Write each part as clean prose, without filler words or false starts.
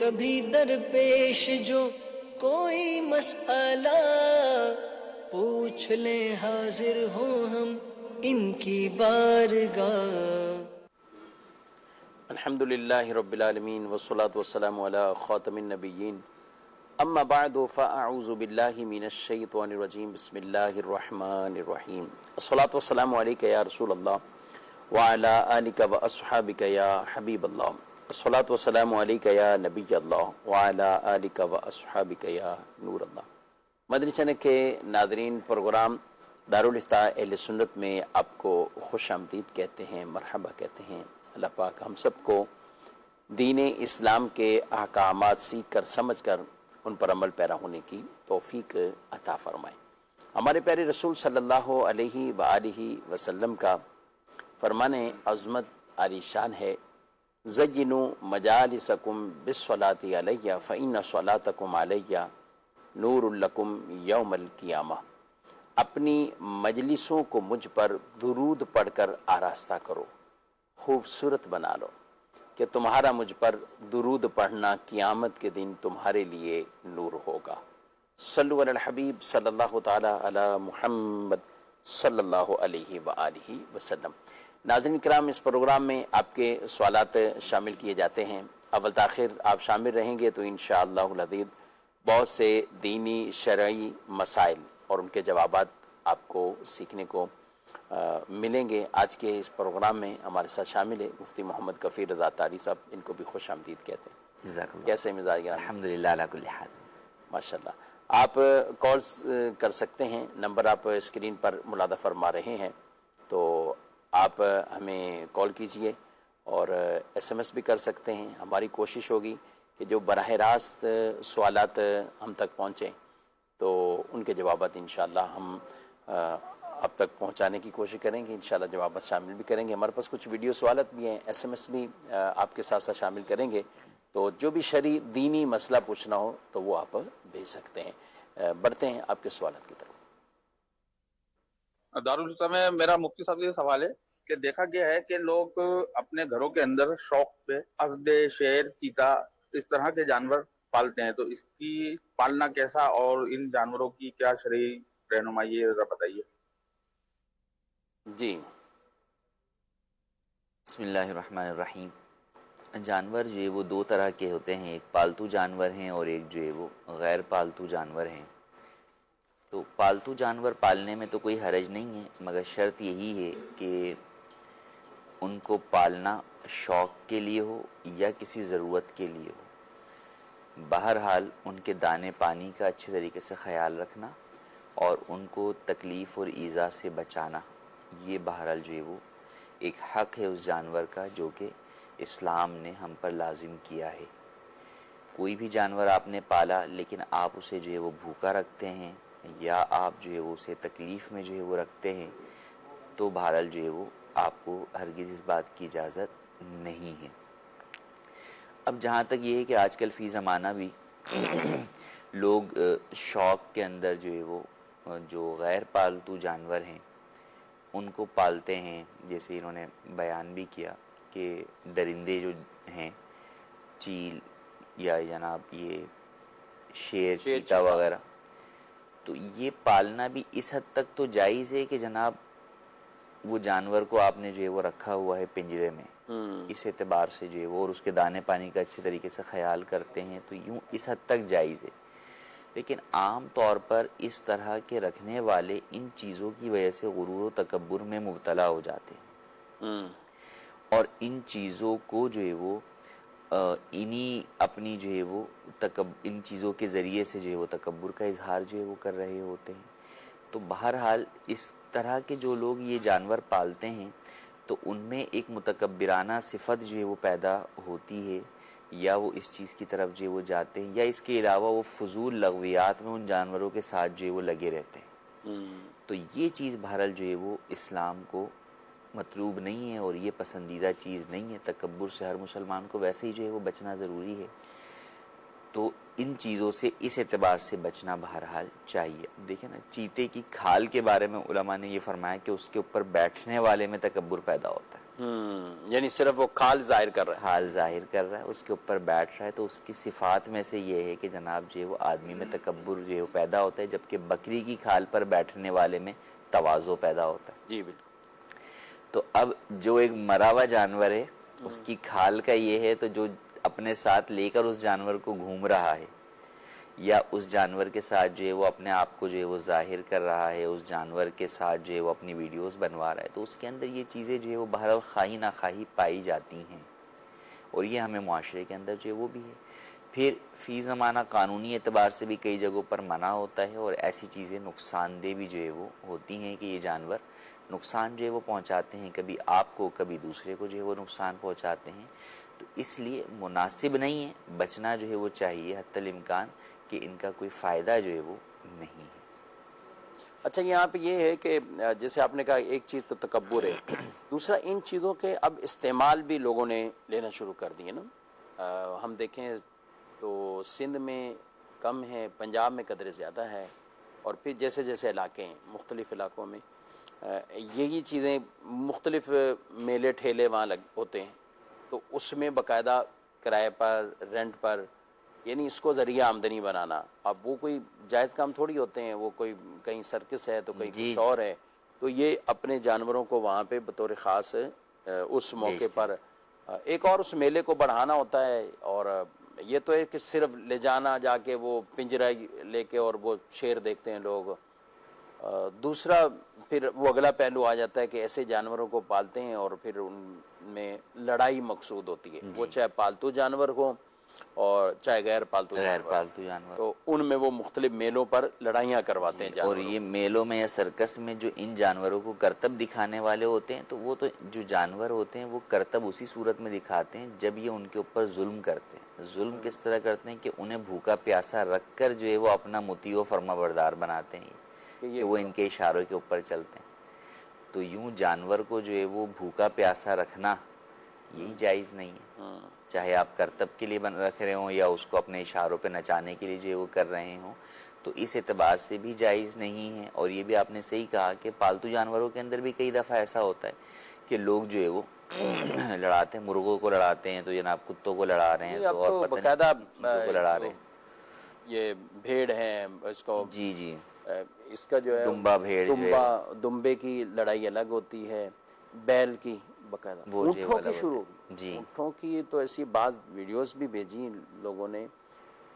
کبھی درپیش جو کوئی مسئلہ پوچھ لیں حاضر ہوں ہم ان کی بارگاہ۔ الحمد للہ رب العالمین والصلاة والسلام علی خاتم النبیین اما بعد فاعوذ باللہ من الشیطان الرجیم بسم اللہ الرحمن الرحیم الصلاة والسلام علیکہ یا رسول اللہ وعلی آلک واصحابک یا حبیب اللہ الصلاة والسلام علیکہ یا نبی اللہ وعلی آلک واصحابک یا نور اللہ۔ مدنی چینل کے ناظرین، پروگرام دارالافتاء اہل سنت میں آپ کو خوش آمدید کہتے ہیں، مرحبا کہتے ہیں۔ اللہ پاک ہم سب کو دین اسلام کے احکامات سیکھ کر سمجھ کر ان پر عمل پیرا ہونے کی توفیق عطا فرمائے۔ ہمارے پیارے رسول صلی اللہ علیہ وآلہ وسلم کا فرمان عظمت عالی شان ہے، زینوا مجالسکم بالصلاۃ علیہ فإن صلاتکم علیہ نور لکم یوم القیامہ۔ اپنی مجلسوں کو مجھ پر درود پڑھ کر آراستہ کرو، خوبصورت بنا لو کہ تمہارا مجھ پر درود پڑھنا قیامت کے دن تمہارے لیے نور ہوگا۔ صلو علی الحبیب صلی اللہ تعالی علی محمد صلی اللہ علیہ وآلہ وسلم۔ ناظرین کرام، اس پروگرام میں آپ کے سوالات شامل کیے جاتے ہیں۔ اول تاخیر آپ شامل رہیں گے تو انشاءاللہ العزیز بہت سے دینی شرعی مسائل اور ان کے جوابات آپ کو سیکھنے کو ملیں گے۔ آج کے اس پروگرام میں ہمارے ساتھ شامل ہے مفتی محمد کفیل رضا تاری صاحب، ان کو بھی خوش آمدید کہتے ہیں۔ جزاک اللہ۔ کیسے مزاج؟ الحمدللہ علی کل حال۔ ماشاءاللہ۔ آپ کالز کر سکتے ہیں، نمبر آپ اسکرین پر ملاحظہ فرما رہے ہیں، تو آپ ہمیں کال کیجئے اور ایس ایم ایس بھی کر سکتے ہیں۔ ہماری کوشش ہوگی کہ جو براہ راست سوالات ہم تک پہنچیں تو ان کے جوابات انشاءاللہ ہم اب تک پہنچانے کی کوشش کریں گے، انشاءاللہ جوابات شامل بھی کریں گے۔ ہمارے پاس کچھ ویڈیو سوالات بھی ہیں، ایس ایم ایس بھی آپ کے ساتھ ساتھ شامل کریں گے، تو جو بھی شرعی دینی مسئلہ پوچھنا ہو تو وہ آپ بھیج سکتے ہیں۔ بڑھتے ہیں آپ کے سوالات کی طرف۔ دارالفتاء میں میرا مفتی صاحب سے یہ سوال ہے کہ دیکھا گیا ہے کہ لوگ اپنے گھروں کے اندر شوق پہ اسد، شیر، چیتا اس طرح کے جانور پالتے ہیں، تو اس کی پالنا کیسا اور ان جانوروں کی کیا شرعی رہنمائی ہے، ذرا بتائیے۔ جی بسم اللہ الرحمن الرحیم۔ جانور جو ہے وہ دو طرح کے ہوتے ہیں، ایک پالتو جانور ہیں اور ایک جو ہے وہ غیر پالتو جانور ہیں۔ تو پالتو جانور پالنے میں تو کوئی حرج نہیں ہے، مگر شرط یہی ہے کہ ان کو پالنا شوق کے لیے ہو یا کسی ضرورت کے لیے ہو۔ بہرحال ان کے دانے پانی کا اچھے طریقے سے خیال رکھنا اور ان کو تکلیف اور ایذا سے بچانا، یہ بہرحال جو ہے وہ ایک حق ہے اس جانور کا جو کہ اسلام نے ہم پر لازم کیا ہے۔ کوئی بھی جانور آپ نے پالا لیکن آپ اسے جو ہے وہ بھوکا رکھتے ہیں یا آپ جو ہے وہ اسے تکلیف میں جو ہے وہ رکھتے ہیں تو بہرحال جو ہے وہ آپ کو ہرگز اس بات کی اجازت نہیں ہے۔ اب جہاں تک یہ ہے کہ آج کل فی زمانہ بھی لوگ شوق کے اندر جو ہے وہ جو غیر پالتو جانور ہیں ان کو پالتے ہیں، جیسے انہوں نے بیان بھی کیا کہ درندے جو ہیں، چیل یا جناب یہ شیر، چیتا وغیرہ، تو یہ پالنا بھی اس حد تک تو جائز ہے کہ جناب وہ جانور کو آپ نے جو ہے وہ رکھا ہوا ہے پنجرے میں، اس اعتبار سے جو ہے وہ اور اس کے دانے پانی کا اچھے طریقے سے خیال کرتے ہیں تو یوں اس حد تک جائز ہے۔ لیکن عام طور پر اس طرح کے رکھنے والے ان چیزوں کی وجہ سے غرور و تکبر میں مبتلا ہو جاتے ہیں اور ان چیزوں کو جو ہے وہ انہی اپنی جو ہے وہ ان چیزوں کے ذریعے سے جو ہے وہ تکبر کا اظہار جو ہے وہ کر رہے ہوتے ہیں۔ تو بہرحال اس طرح کے جو لوگ یہ جانور پالتے ہیں تو ان میں ایک متکبرانہ صفت جو ہے وہ پیدا ہوتی ہے، یا وہ اس چیز کی طرف جو وہ جاتے ہیں، یا اس کے علاوہ وہ فضول لغویات میں ان جانوروں کے ساتھ جو ہے وہ لگے رہتے ہیں۔ تو یہ چیز بہرحال جو ہے وہ اسلام کو مطلوب نہیں ہے اور یہ پسندیدہ چیز نہیں ہے۔ تکبر سے ہر مسلمان کو ویسے ہی جو ہے وہ بچنا ضروری ہے، تو ان چیزوں سے اس اعتبار سے بچنا بہرحال چاہیے۔ دیکھیں نا، چیتے کی کھال کے بارے میں علماء نے یہ فرمایا کہ اس کے اوپر بیٹھنے والے میں تکبر پیدا ہوتا ہے۔ یعنی صرف وہ کھال ظاہر کر رہا ہے، حال ظاہر کر رہا ہے، اس کے اوپر بیٹھ رہا ہے، تو اس کی صفات میں سے یہ ہے کہ جناب جو ہے وہ آدمی میں تکبر جو ہے وہ پیدا ہوتا ہے، جبکہ بکری کی کھال پر بیٹھنے والے میں تواضع پیدا ہوتا ہے۔ جی بالکل۔ تو اب جو ایک مرا ہوا جانور ہے اس کی کھال کا یہ ہے، تو جو اپنے ساتھ لے کر اس جانور کو گھوم رہا ہے یا اس جانور کے ساتھ جو ہے وہ اپنے آپ کو جو ہے وہ ظاہر کر رہا ہے، اس جانور کے ساتھ جو ہے وہ اپنی ویڈیوز بنوا رہا ہے، تو اس کے اندر یہ چیزیں جو ہے وہ بہرحال خواہی ناخواہی پائی جاتی ہیں، اور یہ ہمیں معاشرے کے اندر جو ہے وہ بھی ہے۔ پھر فی زمانہ قانونی اعتبار سے بھی کئی جگہوں پر منع ہوتا ہے، اور ایسی چیزیں نقصان دہ بھی جو ہے وہ ہوتی ہیں کہ یہ جانور نقصان جو ہے وہ پہنچاتے ہیں، کبھی آپ کو کبھی دوسرے کو جو ہے وہ نقصان پہنچاتے ہیں، تو اس لیے مناسب نہیں ہے، بچنا جو ہے وہ چاہیے حتی الامکان کہ ان کا کوئی فائدہ جو ہے وہ نہیں ہے۔ اچھا یہاں پہ یہ ہے کہ جیسے آپ نے کہا ایک چیز تو تکبر ہے، دوسرا ان چیزوں کے اب استعمال بھی لوگوں نے لینا شروع کر دیے نا۔ ہم دیکھیں تو سندھ میں کم ہے، پنجاب میں قدرے زیادہ ہے، اور پھر جیسے جیسے علاقے ہیں مختلف علاقوں میں یہی چیزیں مختلف میلے ٹھیلے وہاں ہوتے ہیں، تو اس میں باقاعدہ کرائے پر رینٹ پر، یعنی اس کو ذریعہ آمدنی بنانا، اب وہ کوئی جائز کام تھوڑی ہوتے ہیں، وہ کوئی کہیں سرکس ہے تو کہیں کچھ اور ہے، تو یہ اپنے جانوروں کو وہاں پہ بطور خاص اس موقع پر ایک اور اس میلے کو بڑھانا ہوتا ہے، اور یہ تو ہے کہ صرف لے جانا جا کے وہ پنجرہ لے کے اور وہ شیر دیکھتے ہیں لوگ۔ دوسرا پھر وہ اگلا پہلو آ جاتا ہے کہ ایسے جانوروں کو پالتے ہیں اور پھر ان میں لڑائی مقصود ہوتی ہے، وہ چاہے پالتو جانور ہوں اور چاہے غیر پالتو جانور، تو ان میں وہ مختلف میلوں پر لڑائیاں کرواتے ہیں اور یہ میلوں میں یا سرکس میں جو ان جانوروں کو کرتب دکھانے والے ہوتے ہیں، تو وہ تو جو جانور ہوتے ہیں وہ کرتب اسی صورت میں دکھاتے ہیں جب یہ ان کے اوپر ظلم کرتے ہیں۔ ظلم کس طرح کرتے ہیں کہ انہیں بھوکا پیاسا رکھ کر جو ہے وہ اپنا مطیع و فرما بردار بناتے ہیں کہ وہ ان کے اشاروں کے اوپر چلتے ہیں۔ تو یوں جانور کو جو ہے وہ بھوکا پیاسا رکھنا یہی جائز نہیں ہے، چاہے آپ کرتب کے لیے رکھ رہے ہوں یا اس کو اپنے اشاروں پہ نچانے کے لیے جو ہے وہ کر رہے ہوں، تو اس اعتبار سے بھی جائز نہیں ہے۔ اور یہ بھی آپ نے صحیح کہا کہ پالتو جانوروں کے اندر بھی کئی دفعہ ایسا ہوتا ہے کہ لوگ جو ہے وہ لڑاتے ہیں، مرغوں کو لڑاتے ہیں تو جناب کتوں کو لڑا رہے ہیں، تو اور پتہ نہیں چیزوں کو لڑا رہے ہیں۔ یہ بھیڑ ہے، اس کو جی اس کا جو ہے دمبا بھیڑ، دمبے کی لڑائی الگ ہوتی ہے، بیل کی باقاعدہ، اونٹوں کی شروع، اونٹوں کی تو ایسی بعض ویڈیوز بھی بھیجی لوگوں نے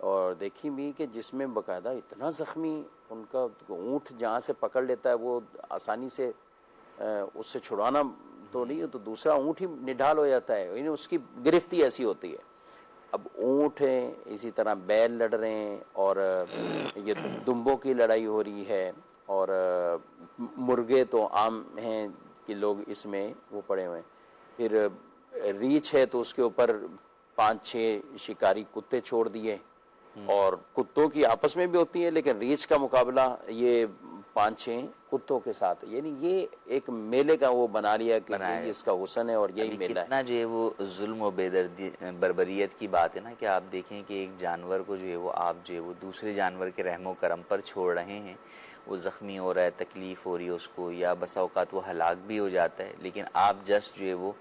اور دیکھی بھی کہ جس میں باقاعدہ اتنا زخمی ان کا اونٹ جہاں سے پکڑ لیتا ہے وہ آسانی سے اس سے چھڑانا تو نہیں ہے، تو دوسرا اونٹ ہی نڈھال ہو جاتا ہے، یعنی اس کی گرفتی ایسی ہوتی ہے۔ اب اونٹ ہیں، اسی طرح بیل لڑ رہے ہیں، اور یہ دمبوں کی لڑائی ہو رہی ہے، اور مرغے تو عام ہیں کہ لوگ اس میں وہ پڑے ہوئے ہیں۔ پھر ریچھ ہے تو اس کے اوپر 5-6 شکاری کتے چھوڑ دیے، اور کتوں کی آپس میں بھی ہوتی ہے، لیکن ریچھ کا مقابلہ یہ 5-6 کتوں کے ساتھ، یعنی یہ ایک میلے کا وہ بنا لیا کہ یہ اس کا حسن ہے اور یہی میلہ ہے۔ کتنا جو ہے وہ ظلم و بیدردی بربریت کی بات ہے نا، کہ آپ دیکھیں کہ ایک جانور کو جو ہے وہ آپ جو ہے وہ دوسرے جانور کے رحم و کرم پر چھوڑ رہے ہیں، وہ زخمی ہو رہا ہے، تکلیف ہو رہی ہے اس کو، یا بسا اوقات وہ ہلاک بھی ہو جاتا ہے، لیکن آپ جسٹ جو ہے وہ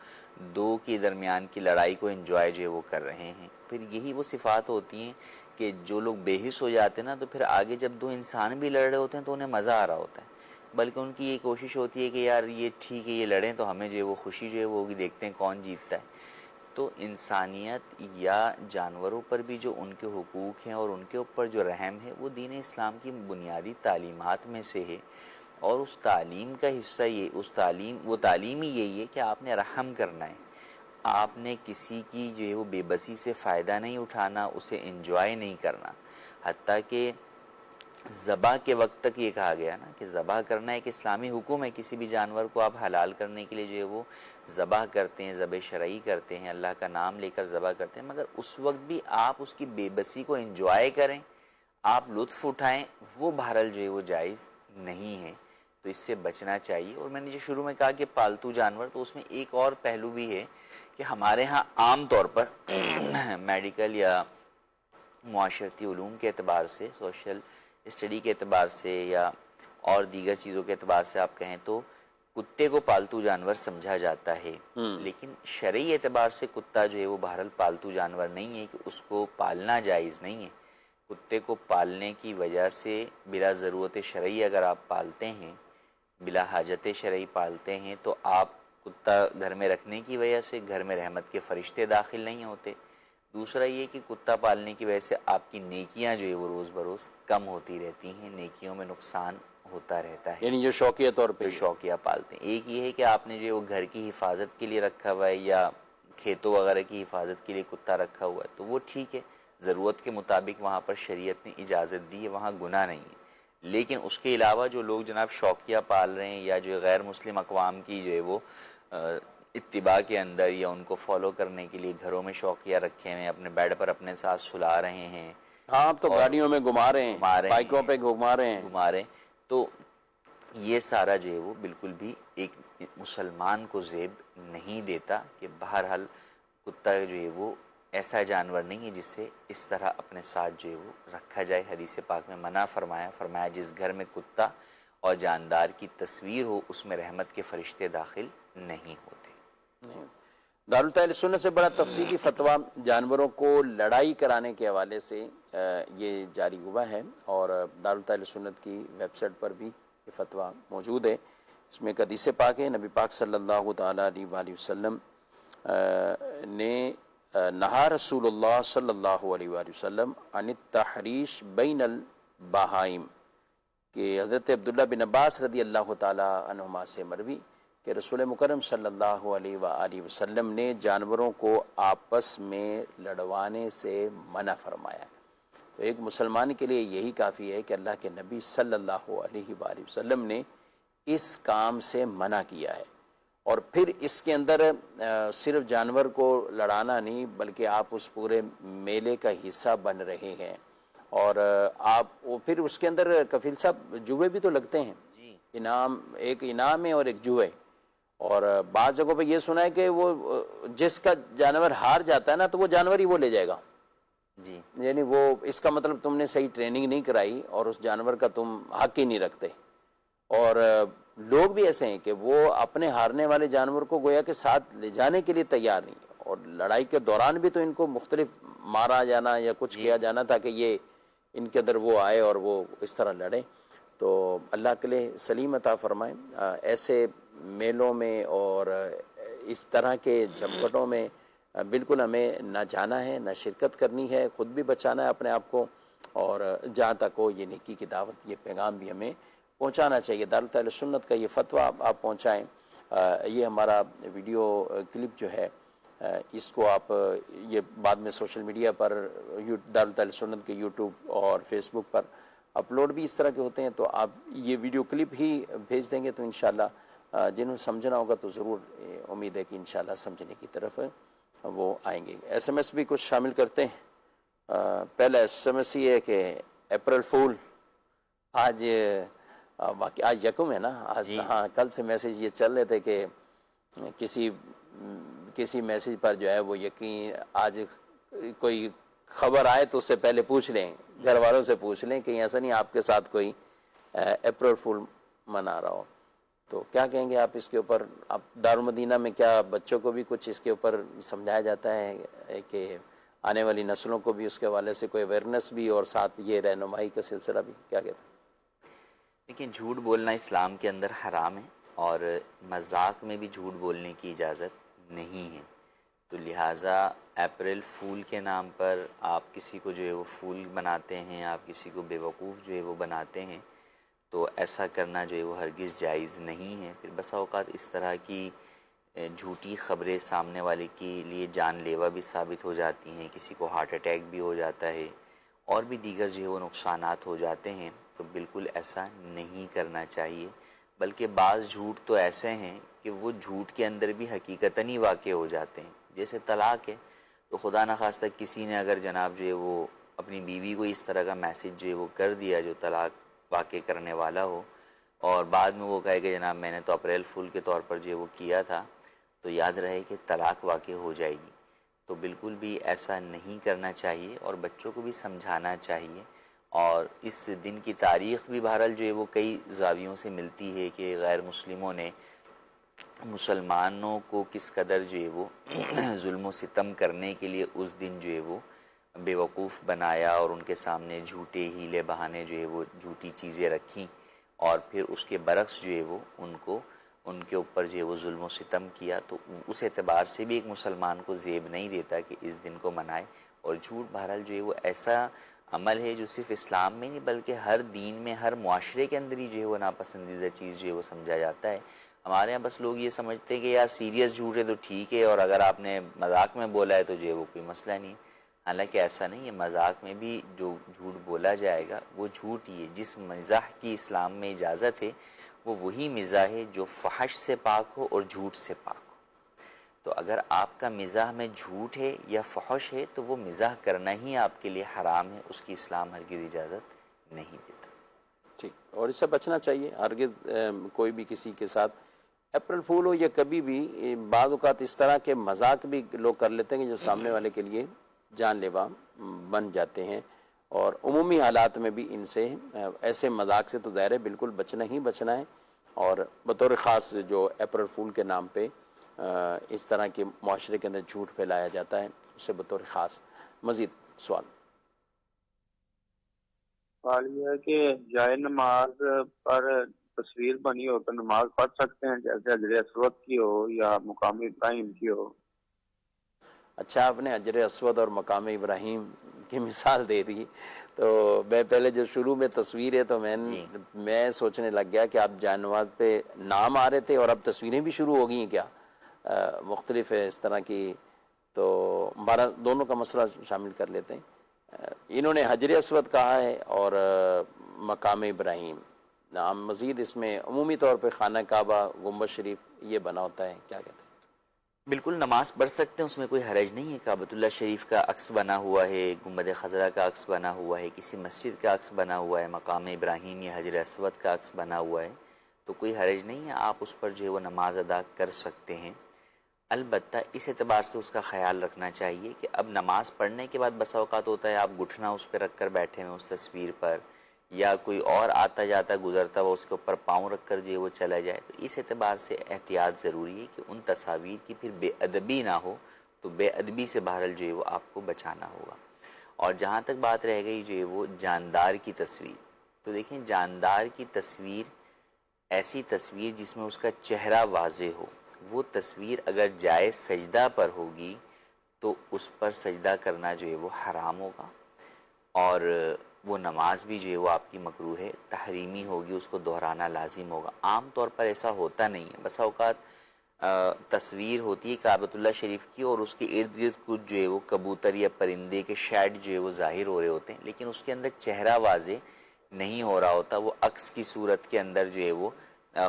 دو کے درمیان کی لڑائی کو انجوائے جو ہے وہ کر رہے ہیں۔ پھر یہی وہ صفات ہوتی ہیں کہ جو لوگ بے حس ہو جاتے ہیں نا، تو پھر آگے جب دو انسان بھی لڑ رہے ہوتے ہیں تو انہیں مزہ آ رہا ہوتا ہے، بلکہ ان کی یہ کوشش ہوتی ہے کہ یار یہ ٹھیک ہے یہ لڑیں تو ہمیں جو ہے وہ خوشی جو ہے وہ ہوگی، دیکھتے ہیں کون جیتتا ہے۔ تو انسانیت یا جانوروں پر بھی جو ان کے حقوق ہیں اور ان کے اوپر جو رحم ہے، وہ دین اسلام کی بنیادی تعلیمات میں سے ہے، اور اس تعلیم کا حصہ یہ وہ تعلیم ہی یہی ہے کہ آپ نے رحم کرنا ہے، آپ نے کسی کی جو ہے وہ بے بسی سے فائدہ نہیں اٹھانا، اسے انجوائے نہیں کرنا۔ حتیٰ کہ ذبح کے وقت تک یہ کہا گیا نا کہ ذبح کرنا ایک اسلامی حکم ہے، کسی بھی جانور کو آپ حلال کرنے کے لیے جو ہے وہ ذبح کرتے ہیں، ذبح شرعی کرتے ہیں، اللہ کا نام لے کر ذبح کرتے ہیں، مگر اس وقت بھی آپ اس کی بے بسی کو انجوائے کریں، آپ لطف اٹھائیں، وہ بہرحال جو ہے وہ جائز نہیں ہے، تو اس سے بچنا چاہیے۔ اور میں نے جو شروع میں کہا کہ پالتو جانور، تو اس میں ایک اور پہلو بھی ہے کہ ہمارے ہاں عام طور پر میڈیکل یا معاشرتی علوم کے اعتبار سے، سوشل اسٹڈی کے اعتبار سے، یا اور دیگر چیزوں کے اعتبار سے آپ کہیں تو کتے کو پالتو جانور سمجھا جاتا ہے، لیکن شرعی اعتبار سے کتا جو ہے وہ بہرحال پالتو جانور نہیں ہے کہ اس کو پالنا جائز نہیں ہے۔ کتے کو پالنے کی وجہ سے بلا ضرورت شرعی اگر آپ پالتے ہیں، بلا حاجت شرعی پالتے ہیں، تو آپ کتا گھر میں رکھنے کی وجہ سے گھر میں رحمت کے فرشتے داخل نہیں ہوتے۔ دوسرا یہ کہ کتا پالنے کی وجہ سے آپ کی نیکیاں جو ہے وہ روز بروز کم ہوتی رہتی ہیں، نیکیوں میں نقصان ہوتا رہتا ہے، یعنی جو شوقیہ طور پہ جو شوقیہ پالتے ہیں۔ ایک یہ ہے کہ آپ نے جو ہے وہ گھر کی حفاظت کے لیے رکھا ہوا ہے یا کھیتوں وغیرہ کی حفاظت کے لیے کتا رکھا ہوا ہے تو وہ ٹھیک ہے، ضرورت کے مطابق وہاں پر شریعت نے اجازت دی ہے، وہاں گناہ نہیں ہے۔ لیکن اس کے علاوہ جو لوگ جناب شوقیہ پال رہے ہیں یا جو غیر مسلم اقوام کی جو ہے وہ اتباع کے اندر یا ان کو فالو کرنے کے لیے گھروں میں شوقیہ رکھے ہوئے ہیں، اپنے بیڈ پر اپنے ساتھ سلا رہے ہیں، ہاں اب تو گاڑیوں میں گھما رہے ہیں، بائکوں پہ گھما رہے ہیں، تو یہ سارا جو ہے وہ بالکل بھی ایک مسلمان کو زیب نہیں دیتا کہ بہرحال کتا جو ہے وہ ایسا جانور نہیں ہے جس سے اس طرح اپنے ساتھ جو ہے وہ رکھا جائے۔ حدیث پاک میں منع فرمایا جس گھر میں کتا اور جاندار کی تصویر ہو اس میں رحمت کے فرشتے داخل نہیں ہوتے۔ دارالتحفیظ سنت سے بڑا تفصیلی فتویٰ جانوروں کو لڑائی کرانے کے حوالے سے یہ جاری ہوا ہے، اور دارالتحفیظ سنت کی ویب سائٹ پر بھی یہ فتویٰ موجود ہے۔ اس میں ایک حدیث پاک ہے، نبی پاک صلی اللہ تعالیٰ علیہ وآلہ وسلم نے نہا رسول اللہ صلی اللہ علیہ وآلہ وسلم عن التحریش بین البہائم، کہ حضرت عبداللہ بن عباس رضی اللہ تعالیٰ عنہما سے مروی کہ رسول مکرم صلی اللہ علیہ وآلہ وسلم نے جانوروں کو آپس میں لڑوانے سے منع فرمایا۔ تو ایک مسلمان کے لیے یہی کافی ہے کہ اللہ کے نبی صلی اللہ علیہ وآلہ وسلم نے اس کام سے منع کیا ہے، اور پھر اس کے اندر صرف جانور کو لڑانا نہیں بلکہ آپ اس پورے میلے کا حصہ بن رہے ہیں، اور آپ پھر اس کے اندر کفیل صاحب جوئے بھی تو لگتے ہیں، ایک انعام ہے اور ایک جوئے، اور بعض جگہوں پہ یہ سنا ہے کہ وہ جس کا جانور ہار جاتا ہے نا تو وہ جانور ہی وہ لے جائے گا، جی، یعنی وہ اس کا مطلب تم نے صحیح ٹریننگ نہیں کرائی اور اس جانور کا تم حق ہی نہیں رکھتے۔ اور لوگ بھی ایسے ہیں کہ وہ اپنے ہارنے والے جانور کو گویا کہ ساتھ لے جانے کے لیے تیار نہیں، اور لڑائی کے دوران بھی تو ان کو مختلف مارا جانا یا کچھ کیا جانا تاکہ یہ ان کے اندر وہ آئے اور وہ اس طرح لڑیں۔ تو اللہ کے لیے سلیم عطا فرمائے، ایسے میلوں میں اور اس طرح کے جھپٹوں میں بالکل ہمیں نہ جانا ہے، نہ شرکت کرنی ہے، خود بھی بچانا ہے اپنے آپ کو، اور جہاں تک ہو یہ نیکی کی دعوت، یہ پیغام بھی ہمیں پہنچانا چاہیے۔ دارالتحفیظ سنت کا یہ فتویٰ آپ پہنچائیں۔ یہ ہمارا ویڈیو کلپ جو ہے اس کو آپ یہ بعد میں سوشل میڈیا پر دارالتحفیظ سنت کے یوٹیوب اور فیس بک پر اپلوڈ بھی اس طرح کے ہوتے ہیں، تو آپ یہ ویڈیو کلپ ہی بھیج دیں گے تو انشاءاللہ جنہوں نے سمجھنا ہوگا تو ضرور امید ہے کہ انشاءاللہ سمجھنے کی طرف وہ آئیں گے۔ ایس ایم ایس بھی کچھ شامل کرتے ہیں۔ پہلا ایس ایم ایس یہ ہے کہ اپریل فول، آج باقی آج یکم ہے نا، آج ہاں کل سے میسیج یہ چل رہے تھے کہ کسی میسیج پر جو ہے وہ یقین آج کوئی خبر آئے تو اس سے پہلے پوچھ لیں، گھر والوں سے پوچھ لیں کہ ایسا نہیں آپ کے ساتھ کوئی اپریل فول منا رہا ہو۔ تو کیا کہیں گے آپ اس کے اوپر؟ آپ دارالمدینہ میں کیا بچوں کو بھی کچھ اس کے اوپر سمجھایا جاتا ہے کہ آنے والی نسلوں کو بھی اس کے حوالے سے کوئی اویئرنیس بھی اور ساتھ یہ رہنمائی کا سلسلہ بھی، کیا کہتے ہیں؟ لیکن جھوٹ بولنا اسلام کے اندر حرام ہے، اور مذاق میں بھی جھوٹ بولنے کی اجازت نہیں ہے، تو لہٰذا اپریل فول کے نام پر آپ کسی کو جو ہے وہ فول بناتے ہیں، آپ کسی کو بیوقوف جو ہے وہ بناتے ہیں، تو ایسا کرنا جو ہے وہ ہرگز جائز نہیں ہے۔ پھر بسا اوقات اس طرح کی جھوٹی خبریں سامنے والے کے لیے جان لیوا بھی ثابت ہو جاتی ہیں، کسی کو ہارٹ اٹیک بھی ہو جاتا ہے اور بھی دیگر جو ہے وہ نقصانات ہو جاتے ہیں، تو بالکل ایسا نہیں کرنا چاہیے۔ بلکہ بعض جھوٹ تو ایسے ہیں کہ وہ جھوٹ کے اندر بھی حقیقتاً ہی واقع ہو جاتے ہیں، جیسے طلاق ہے، تو خدا نخواستہ کسی نے اگر جناب جو ہے وہ اپنی بیوی کو اس طرح کا میسیج جو ہے وہ کر دیا جو طلاق واقع کرنے والا ہو، اور بعد میں وہ کہے کہ جناب میں نے تو اپریل فول کے طور پر جو ہے وہ کیا تھا، تو یاد رہے کہ طلاق واقع ہو جائے گی۔ تو بالکل بھی ایسا نہیں کرنا چاہیے، اور بچوں کو بھی سمجھانا چاہیے۔ اور اس دن کی تاریخ بھی بہرحال جو ہے وہ کئی زاویوں سے ملتی ہے کہ غیر مسلموں نے مسلمانوں کو کس قدر جو ہے وہ ظلم و ستم کرنے کے لیے اس دن جو ہے وہ بے وقوف بنایا اور ان کے سامنے جھوٹے ہیلے بہانے جو ہے وہ جھوٹی چیزیں رکھیں، اور پھر اس کے برعکس جو ہے وہ ان کے اوپر جو ہے وہ ظلم و ستم کیا، تو اس اعتبار سے بھی ایک مسلمان کو زیب نہیں دیتا کہ اس دن کو منائے۔ اور جھوٹ بہرحال جو ہے وہ ایسا عمل ہے جو صرف اسلام میں نہیں بلکہ ہر دین میں، ہر معاشرے کے اندر ہی جو ہے وہ ناپسندیدہ چیز جو ہے وہ سمجھا جاتا ہے۔ ہمارے یہاں بس لوگ یہ سمجھتے ہیں کہ یار سیریس جھوٹ ہے تو ٹھیک ہے، اور اگر آپ نے مذاق میں بولا ہے تو جو ہے وہ کوئی مسئلہ نہیں، حالانکہ ایسا نہیں ہے۔ مذاق میں بھی جو جھوٹ بولا جائے گا وہ جھوٹ ہی ہے۔ جس مزاح کی اسلام میں اجازت ہے وہ وہی مزاح ہے جو فحش سے پاک ہو اور جھوٹ سے پاک ہو۔ تو اگر آپ کا مزاح میں جھوٹ ہے یا فحش ہے تو وہ مزاح کرنا ہی آپ کے لیے حرام ہے، اس کی اسلام ہرگز اجازت نہیں دیتا۔ ٹھیک، اور اس سے بچنا چاہیے۔ ہرگز کوئی بھی کسی کے ساتھ اپریل فول ہو یا کبھی بھی، بعض اوقات اس طرح کے مذاق بھی لوگ کر لیتے ہیں کہ جو سامنے والے کے لیے جان لیوا بن جاتے ہیں، اور عمومی حالات میں بھی ان سے ایسے مذاق سے تو ظاہر ہے بالکل بچنا ہی بچنا ہے۔ اور بطور خاص جو اپریل فول کے نام پہ اس طرح کے معاشرے کے اندر جھوٹ پھیلایا جاتا ہے، اس سے بطور خاص۔ مزید سوال؟ سوال یہ ہے کہ جائے نماز پر تصویر بنی ہو تو نماز پڑھ سکتے ہیں، جیسے حجر اسود کی ہو یا مقام ابراہیم کی ہو؟ اچھا، آپ نے حجر اسود اور مقام ابراہیم کی مثال دے دی، تو میں پہلے جو شروع میں تصویر ہے تو میں سوچنے لگ گیا کہ آپ جائے نماز پہ نام آ رہے تھے اور اب تصویریں بھی شروع ہو گئی ہیں کیا؟ مختلف ہے اس طرح کی، تو ہمارا دونوں کا مسئلہ شامل کر لیتے ہیں۔ انہوں نے حجر اسود کہا ہے اور مقام ابراہیم، نام مزید اس میں عمومی طور پہ خانہ کعبہ، گنبد شریف یہ بنا ہوتا ہے، کیا کہتے ہیں؟ بالکل نماز پڑھ سکتے ہیں، اس میں کوئی حرج نہیں ہے۔ کعبۃ اللہ شریف کا عکس بنا ہوا ہے، گنبد خضرا کا عکس بنا ہوا ہے، کسی مسجد کا عکس بنا ہوا ہے، مقام ابراہیم یا حجر اسود کا عکس بنا ہوا ہے، تو کوئی حرج نہیں ہے، آپ اس پر جو ہے وہ نماز ادا کر سکتے ہیں۔ البتہ اس اعتبار سے اس کا خیال رکھنا چاہیے کہ اب نماز پڑھنے کے بعد بسا اوقات ہوتا ہے آپ گھٹنا اس پہ رکھ کر بیٹھے ہیں اس تصویر پر، یا کوئی اور آتا جاتا گزرتا ہوا اس کے اوپر پاؤں رکھ کر جو ہے وہ چلا جائے، تو اس اعتبار سے احتیاط ضروری ہے کہ ان تصاویر کی پھر بے ادبی نہ ہو، تو بے ادبی سے بہرحال جو ہے وہ آپ کو بچانا ہوگا۔ اور جہاں تک بات رہ گئی جو ہے وہ جاندار کی تصویر، تو دیکھیں جاندار کی تصویر ایسی تصویر جس میں اس کا چہرہ واضح ہو، وہ تصویر اگر جائز سجدہ پر ہوگی تو اس پر سجدہ کرنا جو ہے وہ حرام ہوگا، اور وہ نماز بھی جو ہے وہ آپ کی مکروہ ہے، تحریمی ہوگی، اس کو دہرانا لازم ہوگا۔ عام طور پر ایسا ہوتا نہیں ہے، بسا اوقات تصویر ہوتی ہے کعبۃ اللہ شریف کی اور اس کے ارد گرد کچھ جو ہے وہ کبوتر یا پرندے کے شیڈ جو ہے وہ ظاہر ہو رہے ہوتے ہیں، لیکن اس کے اندر چہرہ واضح نہیں ہو رہا ہوتا، وہ عکس کی صورت کے اندر جو ہے وہ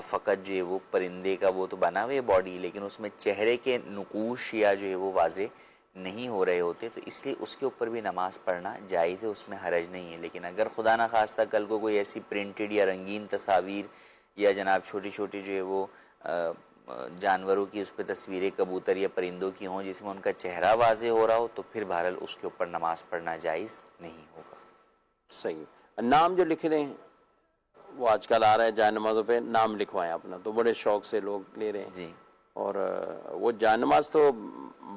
فقط جو ہے وہ پرندے کا وہ تو بنا ہوئے باڈی، لیکن اس میں چہرے کے نقوش یا جو ہے وہ واضح نہیں ہو رہے ہوتے، تو اس لیے اس کے اوپر بھی نماز پڑھنا جائز ہے، اس میں حرج نہیں ہے۔ لیکن اگر خدا نہ خواستہ کل کو کوئی ایسی پرنٹڈ یا رنگین تصاویر یا جناب چھوٹی چھوٹی جو ہے وہ جانوروں کی اس پہ تصویریں کبوتر یا پرندوں کی ہوں جس میں ان کا چہرہ واضح ہو رہا ہو، تو پھر بہرحال اس کے اوپر نماز پڑھنا جائز نہیں ہوگا۔ صحیح۔ نام جو لکھ رہے ہیں وہ آج کل آ رہا ہے جائے نمازوں پہ نام لکھوائیں اپنا، تو بڑے شوق سے لوگ لے رہے ہیں جی، اور وہ جائے نماز تو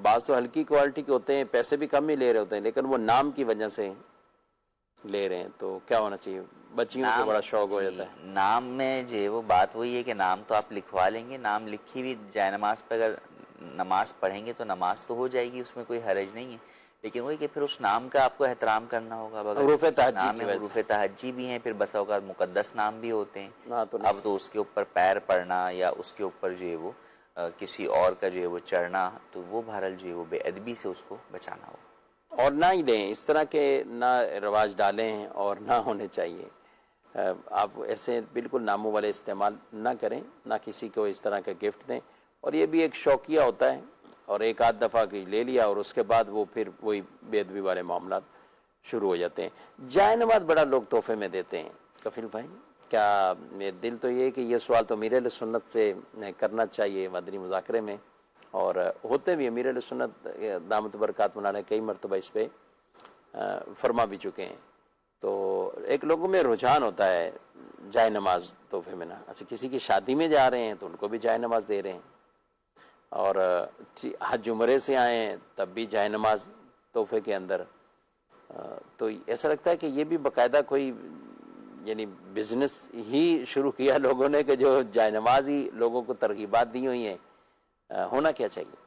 بعض تو ہلکی کوالٹی کے ہوتے ہیں، پیسے بھی کم ہی لے رہے ہوتے ہیں، لیکن وہ نام کی وجہ سے لے رہے ہیں، تو کیا ہونا چاہیے؟ بچیوں کو بڑا شوق ہو جاتا ہے۔ نام میں جو ہے وہ بات وہی ہے کہ نام تو آپ لکھوا لیں گے، نام لکھی بھی جائے نماز پہ اگر نماز پڑھیں گے تو نماز تو ہو جائے گی، اس میں کوئی حرج نہیں ہے، لیکن وہی کہ پھر اس نام کا آپ کو احترام کرنا ہوگا۔ حروف تہجی نام کی میں وجہ حروف تہجی بھی ہیں، پھر بسا اوقات مقدس نام بھی ہوتے ہیں، ہاں تو اب تو اس کے اوپر پیر پڑنا یا اس کے اوپر جو ہے وہ کسی اور کا جو ہے وہ چڑھنا، تو وہ بہرحال جو ہے وہ بے ادبی سے اس کو بچانا ہوگا۔ اور نہ ہی دیں، اس طرح کے نہ رواج ڈالیں اور نہ ہونے چاہیے۔ آپ ایسے بالکل ناموں والے استعمال نہ کریں، نہ کسی کو اس طرح کا گفٹ دیں، اور یہ بھی ایک شوقیہ ہوتا ہے، اور ایک آدھ دفعہ کی لے لیا اور اس کے بعد وہ پھر وہی بے ادبی والے معاملات شروع ہو جاتے ہیں۔ جائے نماز بڑا لوگ تحفے میں دیتے ہیں، کفیل بھائی کیا میرے دل تو یہ کہ یہ سوال تو امیر اہل سنت سے کرنا چاہیے مدنی مذاکرے میں، اور ہوتے بھی امیر اہل سنت دامت برکات مولانا کئی مرتبہ اس پہ فرما بھی چکے ہیں۔ تو ایک لوگوں میں رجحان ہوتا ہے جائے نماز تحفے میں نا، اچھا کسی کی شادی میں جا رہے ہیں تو ان کو بھی جائے نماز دے رہے ہیں، اور حج عمرے سے آئیں تب بھی جائے نماز تحفے کے اندر. تو ایسا لگتا ہے کہ یہ بھی باقاعدہ کوئی یعنی بزنس ہی شروع کیا لوگوں نے کہ جو جائے نماز ہی لوگوں کو ترغیبات دی ہوئی ہیں. ہونا کیا چاہیے؟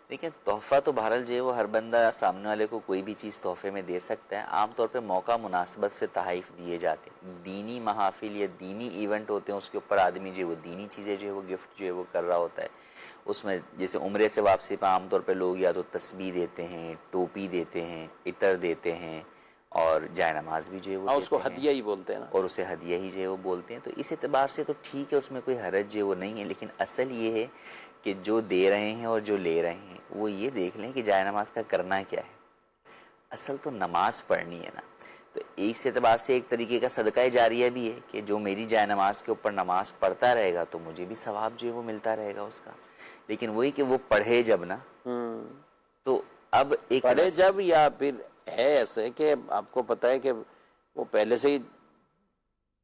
دیکھیں تحفہ تو بہرحال جو ہے وہ ہر بندہ سامنے والے کو کوئی بھی چیز تحفے میں دے سکتا ہے. عام طور پہ موقع مناسبت سے تحائف دیے جاتے ہیں. دینی محافل یا دینی ایونٹ ہوتے ہیں اس کے اوپر آدمی جو ہے وہ دینی چیزیں جو ہے وہ گفٹ جو ہے وہ کر رہا ہوتا ہے. اس میں جیسے عمرے سے واپسی پہ عام طور پہ لوگ یا تو تسبیح دیتے ہیں, ٹوپی دیتے ہیں, عطر دیتے ہیں اور جائے نماز بھی جو ہے وہ اس کو دیتے ہیں. ہدیہ ہی بولتے ہیں نا, اور اسے ہدیہ ہی جو ہے وہ بولتے ہیں. تو اس اعتبار سے تو ٹھیک ہے, اس میں کوئی حرج جو ہے وہ نہیں ہے. لیکن اصل یہ ہے کہ جو دے رہے ہیں اور جو لے رہے ہیں وہ یہ دیکھ لیں کہ جائے نماز کا کرنا کیا ہے. اصل تو نماز پڑھنی ہے نا. تو اس اعتبار سے ایک طریقے کا صدقہ جاریہ بھی ہے کہ جو میری جائے نماز کے اوپر نماز پڑھتا رہے گا تو مجھے بھی ثواب جو ہے وہ ملتا رہے گا اس کا. لیکن وہی کہ وہ پڑھے جب نا, تو اب ایک پڑھے جب, یا پھر ہے ایسے کہ آپ کو پتہ ہے کہ وہ پہلے سے ہی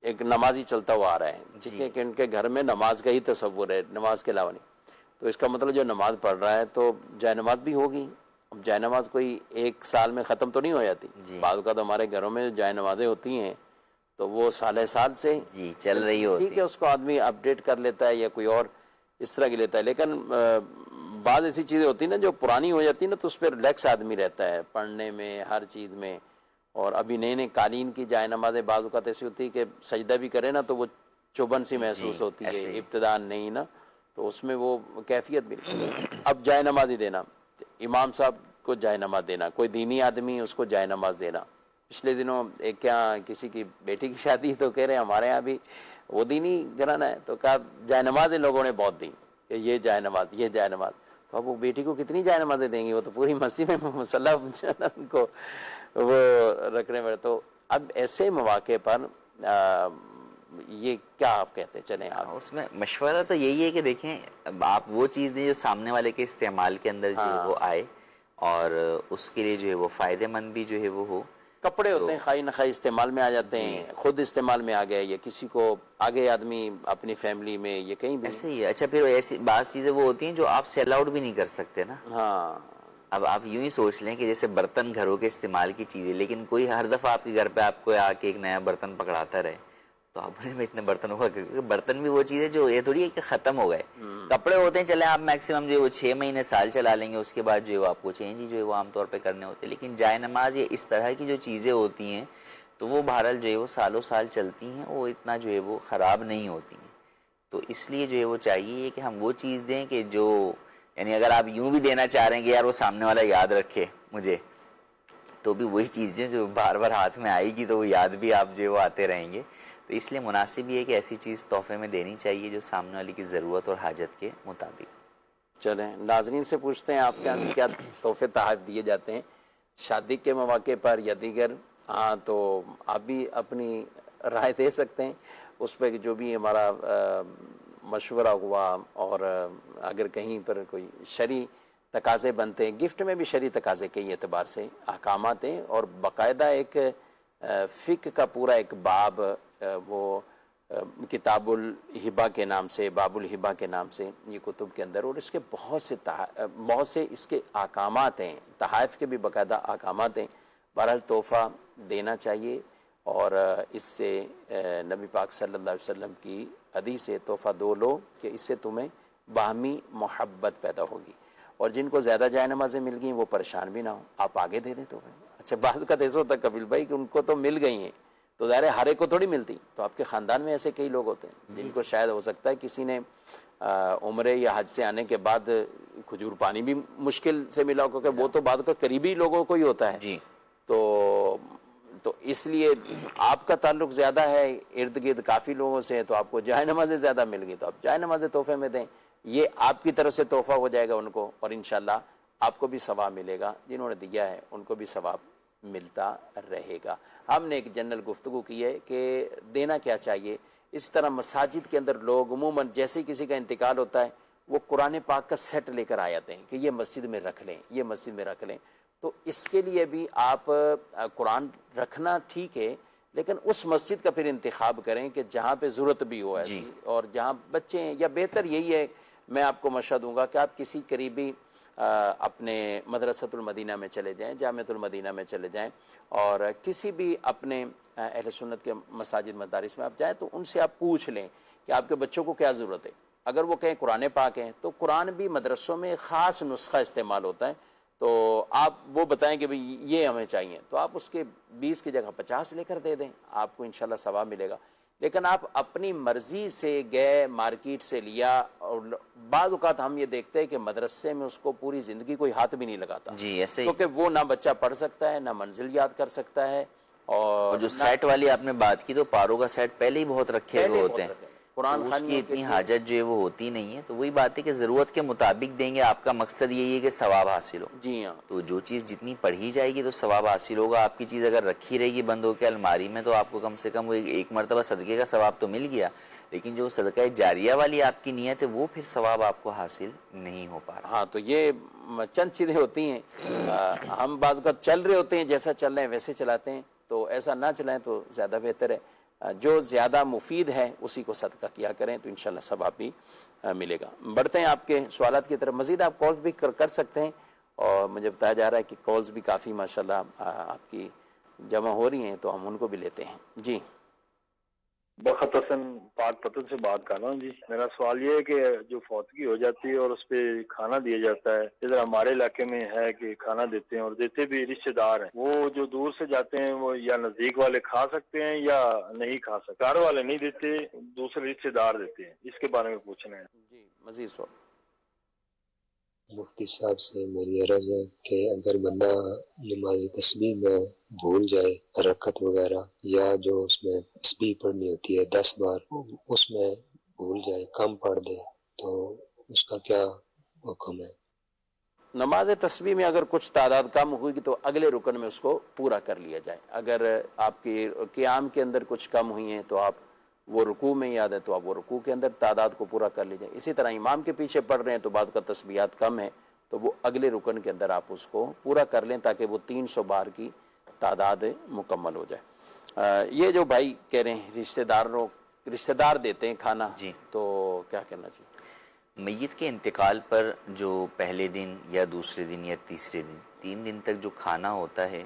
ایک نمازی چلتا ہوا آ رہا ہے, ٹھیک ہے, کہ ان کے گھر میں نماز کا ہی تصور ہے, نماز کے علاوہ نہیں. تو اس کا مطلب جو نماز پڑھ رہا ہے تو جائے نماز بھی ہوگی. اب جائے نماز کوئی ایک سال میں ختم تو نہیں ہو جاتی. بعض کا تو ہمارے گھروں میں جائے نمازیں ہوتی ہیں تو وہ سال سے چل رہی ہوتی, ٹھیک ہے, اس کو آدمی اپڈیٹ کر لیتا ہے یا کوئی اور اس طرح کی لیتا ہے. لیکن بعض ایسی چیزیں ہوتی ہیں نا جو پرانی ہو جاتی ہیں نا, تو اس پہ ریلیکس آدمی رہتا ہے پڑھنے میں, ہر چیز میں. اور ابھی نئے نئے قالین کی جائے نمازیں بعض اوقات ایسی ہوتی ہے کہ سجدہ بھی کرے نا تو وہ چبھن سی محسوس ہوتی ہے, ابتداء نہیں نا, تو اس میں وہ کیفیت بھی نہیں. اب جائے نماز ہی دینا, امام صاحب کو جائے نماز دینا, کوئی دینی آدمی اس کو جائے نماز دینا. پچھلے دنوں ایک کیا کسی کی بیٹی کی شادی تو کہہ رہے ہیں ہمارے یہاں بھی وہ دینی گھرانہ ہے, تو کہا جائے نماز لوگوں نے بہت دی کہ یہ جائے نماز, یہ جائے نماز. تو اب وہ بیٹی کو کتنی جائے نمازیں دیں گی, وہ تو پوری مسجد میں مصلی ان کو وہ رکھنے میں. تو اب ایسے مواقع پر یہ کیا آپ کہتے ہیں؟ چلیں آپ اس میں مشورہ تو یہی ہے کہ دیکھیں آپ وہ چیز دیں جو سامنے والے کے استعمال کے اندر جو ہے وہ آئے اور اس کے لیے جو ہے وہ فائدہ مند بھی جو ہے وہ ہو. کپڑے ہوتے ہیں خواہ نخواہ استعمال میں آ جاتے ہیں, خود استعمال میں آ گئے, یا کسی کو آگے آدمی اپنی فیملی میں, یہ کہیں بھی ایسے ہی ہے. اچھا پھر ایسی بعض چیزیں وہ ہوتی ہیں جو آپ سیل آؤٹ بھی نہیں کر سکتے نا. ہاں, اب آپ یوں ہی سوچ لیں کہ جیسے برتن گھروں کے استعمال کی چیزیں, لیکن کوئی ہر دفعہ آپ کے گھر پہ آپ کو آ کے ایک نیا برتن پکڑاتا رہے تو آپ نے اتنے برتنوں کا, برتن بھی وہ چیز ہے جو یہ تھوڑی ہے کہ ختم ہو گئے. کپڑے ہوتے ہیں چلیں آپ میکسیمم جو ہے وہ 6 مہینے سال چلا لیں گے, اس کے بعد جو ہے وہ آپ کو چینج ہی جو ہے وہ عام طور پہ کرنے ہوتے ہیں. لیکن جائے نماز یہ اس طرح کی جو چیزیں ہوتی ہیں تو وہ بہرحال جو ہے وہ سالوں سال چلتی ہیں, وہ اتنا جو ہے وہ خراب نہیں ہوتی ہیں. تو اس لیے جو ہے وہ چاہیے کہ ہم وہ چیز دیں کہ جو یعنی اگر آپ یوں بھی دینا چاہ رہے ہیں کہ یار وہ سامنے والا یاد رکھے مجھے, تو بھی وہی چیزیں جو بار بار ہاتھ میں آئے گی تو وہ یاد بھی آپ جو ہے وہ آتے رہیں گے. تو اس لیے مناسب یہ ہے کہ ایسی چیز تحفے میں دینی چاہیے جو سامنے والی کی ضرورت اور حاجت کے مطابق. چلیں ناظرین سے پوچھتے ہیں آپ کے یہاں کیا تحفے تحائف دیے جاتے ہیں شادی کے مواقع پر یا دیگر؟ ہاں تو آپ بھی اپنی رائے دے سکتے ہیں اس پہ جو بھی ہمارا مشورہ ہوا, اور اگر کہیں پر کوئی شرعی تقاضے بنتے ہیں, گفٹ میں بھی شرعی تقاضے کئی اعتبار سے احکامات ہیں, اور باقاعدہ ایک فقہ کا پورا ایک باب وہ کتاب الہبہ کے نام سے, باب الہبہ کے نام سے یہ کتب کے اندر, اور اس کے بہت سے اس کے احکامات ہیں, تحائف کے بھی باقاعدہ احکامات ہیں. بہرحال تحفہ دینا چاہیے, اور اس سے نبی پاک صلی اللہ علیہ وسلم کی حدیث ہے تحفہ دو لو کہ اس سے تمہیں باہمی محبت پیدا ہوگی, اور جن کو زیادہ جائے نمازیں مل گئیں وہ پریشان بھی نہ ہوں, آپ آگے دے دیں تحفے. اچھا بعض کا ایسا ہوتا ہے کپیل بھائی کہ ان کو تو مل گئی ہیں تو ظاہر ہے ہر ایک کو تھوڑی ملتی, تو آپ کے خاندان میں ایسے کئی لوگ ہوتے ہیں جن کو شاید ہو سکتا ہے کسی نے عمرے یا حج سے آنے کے بعد کھجور پانی بھی مشکل سے ملا ہو, کیونکہ وہ تو بعد کا قریبی لوگوں کو ہی ہوتا ہے. جی تو اس لیے آپ کا تعلق زیادہ ہے, ارد گرد کافی لوگوں سے, تو آپ کو جائے نمازیں زیادہ مل گئی تو آپ جائے نمازیں تحفے میں دیں, یہ آپ کی طرف سے تحفہ ہو جائے گا ان کو, اور انشاءاللہ آپ کو بھی ثواب ملے گا, جنہوں نے دیا ہے ان کو بھی ثواب ملتا رہے گا. ہم نے ایک جنرل گفتگو کی ہے کہ دینا کیا چاہیے. اس طرح مساجد کے اندر لوگ عموماً جیسے ہی کسی کا انتقال ہوتا ہے وہ قرآن پاک کا سیٹ لے کر آ جاتے ہیں کہ یہ مسجد میں رکھ لیں, یہ مسجد میں رکھ لیں. تو اس کے لیے بھی آپ قرآن رکھنا ٹھیک ہے, لیکن اس مسجد کا پھر انتخاب کریں کہ جہاں پہ ضرورت بھی ہو ایسی, اور جہاں بچے ہیں, یا بہتر یہی ہے میں آپ کو مشورہ دوں گا کہ آپ کسی قریبی اپنے مدرسۃ المدینہ میں چلے جائیں، جامعۃ المدینہ میں چلے جائیں، اور کسی بھی اپنے اہل سنت کے مساجد مدارس میں آپ جائیں تو ان سے آپ پوچھ لیں کہ آپ کے بچوں کو کیا ضرورت ہے۔ اگر وہ کہیں قرآن پاک ہے تو قرآن بھی مدرسوں میں خاص نسخہ استعمال ہوتا ہے، تو آپ وہ بتائیں کہ بھئی یہ ہمیں چاہیے، تو آپ اس کے 20 کی جگہ 50 لے کر دے دیں، آپ کو انشاءاللہ ثواب ملے گا۔ لیکن آپ اپنی مرضی سے گئے، مارکیٹ سے لیا، اور بعض اوقات ہم یہ دیکھتے ہیں کہ مدرسے میں اس کو پوری زندگی کوئی ہاتھ بھی نہیں لگاتا، جی ایسے ہی۔ کیونکہ وہ نہ بچہ پڑھ سکتا ہے، نہ منزل یاد کر سکتا ہے، اور جو سیٹ والی آپ نے بات کی تو پاروں کا سیٹ پہلے ہی بہت رکھے ہوئے ہوتے ہیں، قرآن تو اس کی خوانیوں کے اتنی لیے۔ حاجت جو ہے وہ ہوتی نہیں ہے، تو وہی بات ہے کہ ضرورت کے مطابق دیں گے، آپ کا مقصد یہی ہے کہ ثواب حاصل ہو۔ جی ہاں، تو جو چیز جتنی پڑھی جائے گی تو ثواب حاصل ہوگا، آپ کی چیز اگر رکھی رہے گی بند ہو کے الماری میں تو آپ کو کم سے کم وہ ایک مرتبہ صدقے کا ثواب تو مل گیا، لیکن جو صدقہ جاریہ والی آپ کی نیت ہے وہ پھر ثواب آپ کو حاصل نہیں ہو پا رہا۔ ہاں، تو یہ چند چیزیں ہوتی ہیں، ہم بعض اوقات چل رہے ہوتے ہیں، جیسا چل رہے ہیں ویسے چلاتے ہیں، تو ایسا نہ چلائیں تو زیادہ بہتر ہے۔ جو زیادہ مفید ہے اسی کو صدقہ کیا کریں تو انشاءاللہ ثواب بھی ملے گا۔ بڑھتے ہیں آپ کے سوالات کی طرف، مزید آپ کالز بھی کر سکتے ہیں، اور مجھے بتایا جا رہا ہے کہ کالز بھی کافی ماشاءاللہ آپ کی جمع ہو رہی ہیں، تو ہم ان کو بھی لیتے ہیں۔ جی، بخت حسن پاک پتن سے بات کر رہا ہوں جی۔ میرا سوال یہ ہے کہ جو فوتگی ہو جاتی ہے اور اس پہ کھانا دیا جاتا ہے، ادھر ہمارے علاقے میں ہے کہ کھانا دیتے ہیں اور دیتے بھی رشتے دار ہیں، وہ جو دور سے جاتے ہیں وہ یا نزدیک والے کھا سکتے ہیں یا نہیں کھا سکتے؟ گھر والے نہیں دیتے، دوسرے رشتے دار دیتے ہیں، اس کے بارے میں پوچھنا ہے۔ جی، مزید سوال۔ مفتی صاحب سے میری عرض ہے کہ اگر بندہ نماز تسبیح میں بھول جائے رکعت وغیرہ، یا جو اس میں تسبیح پڑھنی ہوتی ہے 10 بار، اس میں بھول جائے، کم پڑھ دے، تو اس کا کیا حکم ہے؟ نماز تسبیح میں اگر کچھ تعداد کم ہوگی تو اگلے رکن میں اس کو پورا کر لیا جائے۔ اگر آپ کی قیام کے اندر کچھ کم ہوئی ہیں تو آپ وہ رکوع میں یاد ہے تو آپ وہ رکوع کے اندر تعداد کو پورا کر لیجئے۔ اسی طرح امام کے پیچھے پڑھ رہے ہیں تو بعد کا تسبیحات کم ہے تو وہ اگلے رکن کے اندر آپ اس کو پورا کر لیں تاکہ وہ 300 بار کی تعداد مکمل ہو جائے۔ یہ جو بھائی کہہ رہے ہیں رشتہ دار دیتے ہیں کھانا، جی، تو کیا کرنا چاہیے؟ میت کے انتقال پر جو پہلے دن یا دوسرے دن یا تیسرے دن 3 دن تک جو کھانا ہوتا ہے،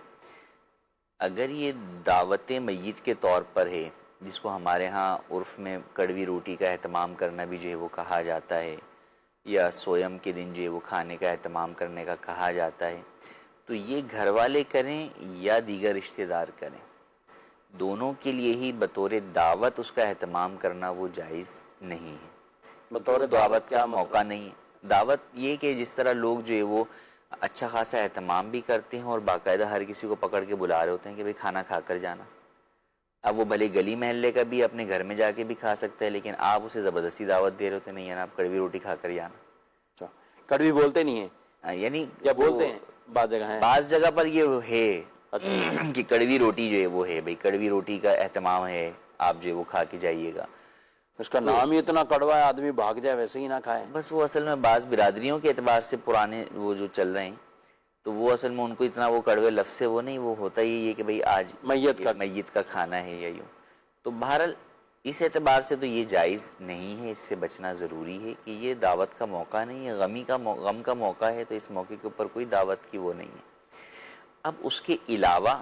اگر یہ دعوت میت کے طور پر ہے، جس کو ہمارے ہاں عرف میں کڑوی روٹی کا اہتمام کرنا بھی جو ہے وہ کہا جاتا ہے، یا سویم کے دن جو ہے وہ کھانے کا اہتمام کرنے کا کہا جاتا ہے، تو یہ گھر والے کریں یا دیگر رشتہ دار کریں، دونوں کے لیے ہی بطور دعوت اس کا اہتمام کرنا وہ جائز نہیں ہے۔ بطور دعوت کا کیا موقع نہیں ہے۔ دعوت یہ کہ جس طرح لوگ جو ہے وہ اچھا خاصا اہتمام بھی کرتے ہیں اور باقاعدہ ہر کسی کو پکڑ کے بلا رہے ہوتے ہیں کہ بھئی کھانا کھا کر جانا۔ اب وہ بھلے گلی محلے کا بھی اپنے گھر میں جا کے بھی کھا سکتا ہے، لیکن آپ اسے زبردستی دعوت دے رہے ہوتے ہیں، نہیں ہے نا آپ کڑوی روٹی کھا کر جانا۔ اچھا، کڑوی بولتے نہیں ہیں یعنی یا بولتے ہیں؟ بعض جگہ ہیں، بعض جگہ پر یہ ہے کہ کڑوی روٹی جو ہے وہ ہے، بھئی کڑوی روٹی کا اہتمام ہے، آپ جو ہے وہ کھا کے جائیے گا۔ اس کا نام ہی اتنا کڑوا ہے آدمی بھاگ جائے ویسے ہی نہ کھائے۔ بس وہ اصل میں بعض برادریوں کے اعتبار سے پرانے وہ جو چل رہے ہیں تو وہ اصل میں ان کو اتنا وہ کڑوے لفظ سے وہ نہیں، وہ ہوتا ہی یہ کہ بھئی آج میت کا کھانا ہے یا یوں۔ تو بہرحال اس اعتبار سے تو یہ جائز نہیں ہے، اس سے بچنا ضروری ہے کہ یہ دعوت کا موقع نہیں ہے، غم کا موقع ہے، تو اس موقع کے اوپر کوئی دعوت کی وہ نہیں ہے۔ اب اس کے علاوہ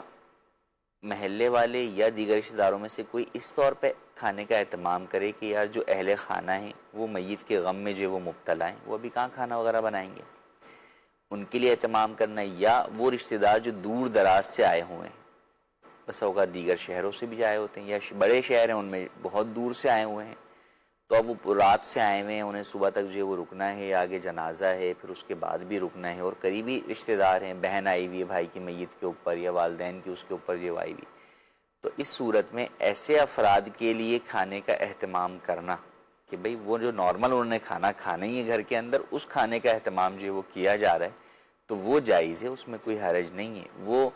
محلے والے یا دیگر رشتہ داروں میں سے کوئی اس طور پہ کھانے کا اہتمام کرے کہ یار جو اہل خانہ ہیں وہ میت کے غم میں جو وہ مبتلا ہیں، وہ ابھی کہاں کھانا وغیرہ بنائیں گے، ان کے لیے اہتمام کرنا، یا وہ رشتہ دار جو دور دراز سے آئے ہوئے ہیں، بس اوقات دیگر شہروں سے بھی آئے ہوتے ہیں یا بڑے شہر ہیں ان میں بہت دور سے آئے ہوئے ہیں، تو اب وہ رات سے آئے ہوئے ہیں، انہیں صبح تک جو ہے وہ رکنا ہے، آگے جنازہ ہے، پھر اس کے بعد بھی رکنا ہے، اور قریبی رشتہ دار ہیں، بہن آئی ہوئی ہے بھائی کی میت کے اوپر یا والدین کی اس کے اوپر جو آئی ہوئی، تو اس صورت میں ایسے افراد کے لیے کھانے کا اہتمام کرنا کہ بھئی وہ جو نارمل انہوں نے کھانا کھانا ہی ہے گھر کے اندر، اس کھانے کا اہتمام جو ہے وہ کیا جا رہا ہے تو وہ جائز ہے، اس میں کوئی حرج نہیں ہے۔ وہ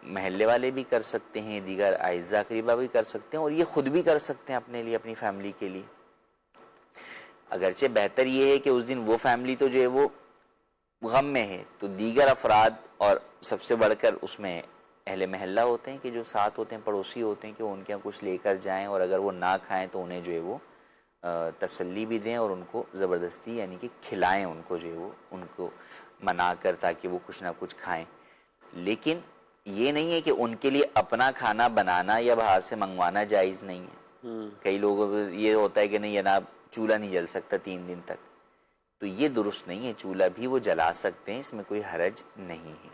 محلے والے بھی کر سکتے ہیں، دیگر اعزاء قریبہ بھی کر سکتے ہیں، اور یہ خود بھی کر سکتے ہیں اپنے لیے، اپنی فیملی کے لیے۔ اگرچہ بہتر یہ ہے کہ اس دن وہ فیملی تو جو ہے وہ غم میں ہے، تو دیگر افراد اور سب سے بڑھ کر اس میں اہل محلہ ہوتے ہیں کہ جو ساتھ ہوتے ہیں، پڑوسی ہوتے ہیں، کہ وہ ان کے یہاں کچھ لے کر جائیں، اور اگر وہ نہ کھائیں تو انہیں جو ہے وہ تسلی بھی دیں اور ان کو زبردستی یعنی کہ کھلائیں ان کو جو ہے وہ ان کو منا کر تاکہ وہ کچھ نہ کچھ کھائیں. لیکن یہ نہیں ہے کہ ان کے لیے اپنا کھانا بنانا یا باہر سے منگوانا جائز نہیں ہے. کئی لوگوں کو یہ ہوتا ہے کہ نہیں جناب چولہا نہیں جل سکتا 3 دن تک، تو یہ درست نہیں ہے. چولہا بھی وہ جلا سکتے ہیں، اس میں کوئی حرج نہیں ہے.